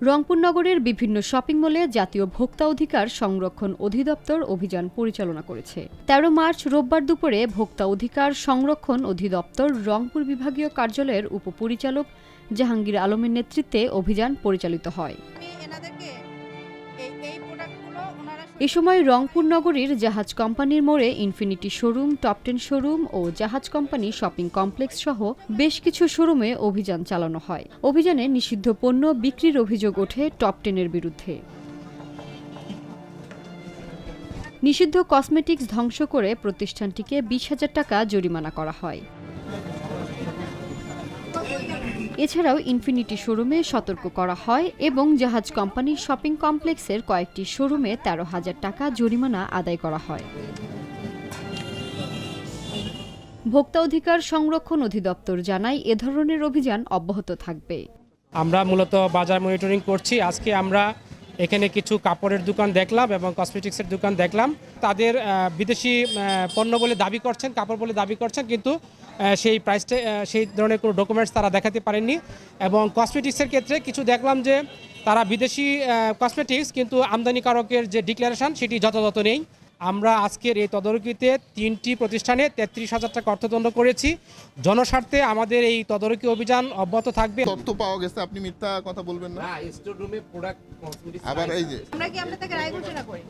রংপুর নগরের বিভিন্ন শপিং মলে জাতীয় ভোক্তা অধিকার সংরক্ষণ অধিদপ্তর অভিযান পরিচালনা করেছে। ১৩ মার্চ রোববার দুপুরে ভোক্তা অধিকার সংরক্ষণ অধিদপ্তর রংপুর বিভাগীয় কার্যালয়ের উপপরিচালক জাহাঙ্গীর আলমের নেতৃত্বে অভিযান পরিচালিত হয়। এ সময় রংপুর নগরীর জাহাজ কোম্পানির মোড়ে ইনফিনিটি শোরুম, টপ 10 শোরুম ও জাহাজ কোম্পানি শপিং কমপ্লেক্স সহ বেশ কিছু শোরুমে অভিযান চালানো হয়। অভিযানে নিষিদ্ধ পণ্য বিক্রির অভিযোগ ওঠে টপ 10-এর বিরুদ্ধে। নিষিদ্ধ কসমেটিক্স ধ্বংস করে প্রতিষ্ঠানটিকে ২০,০০০ টাকা জরিমানা করা হয়। এছাড়াও ইনফিনিটি শোরুমে সতর্ক করা হয় এবং জাহাজ কোম্পানির শপিং কমপ্লেক্সের কয়েকটি শোরুমে ১৩,০০০ টাকা জরিমানা আদায় করা হয়। ভোক্তা অধিকার সংরক্ষণ অধিদপ্তর জানায়, এ ধরনের অভিযান অব্যাহত থাকবে। আমরা মূলত বাজার মনিটরিং করছি। আজকে আমরা এখানে কিছু কাপড়ের দোকান দেখলাম এবং কসমেটিক্সের দোকান দেখলাম। তাদের বিদেশি পণ্য বলে দাবি করছেন, কাপড় বলে দাবি করছেন, কিন্তু সেই প্রাইসটা সেই ধরনের কোনো ডকুমেন্টস তারা দেখাতে পারেননি। এবং কসমেটিক্সের ক্ষেত্রে কিছু দেখলাম যে তারা বিদেশি কসমেটিক্স কিন্তু আমদানিকারকের যে ডিক্লারেশন সেটি যথাযথ নেই। আমরা আজকের এই তদারকিতে 3টি প্রতিষ্ঠানে 33,000 টাকা অর্থদণ্ড করেছি। জনস্বার্থে আমাদের এই তদারকি অভিযান অব্যাহত থাকবে। তথ্য পাওয়া গেছে, আপনি মিথ্যা কথা বলবেন না। স্টোর রুমে প্রোডাক্ট আবার এই যে আমরা কি আপনাদের রায় ঘোষণা করি?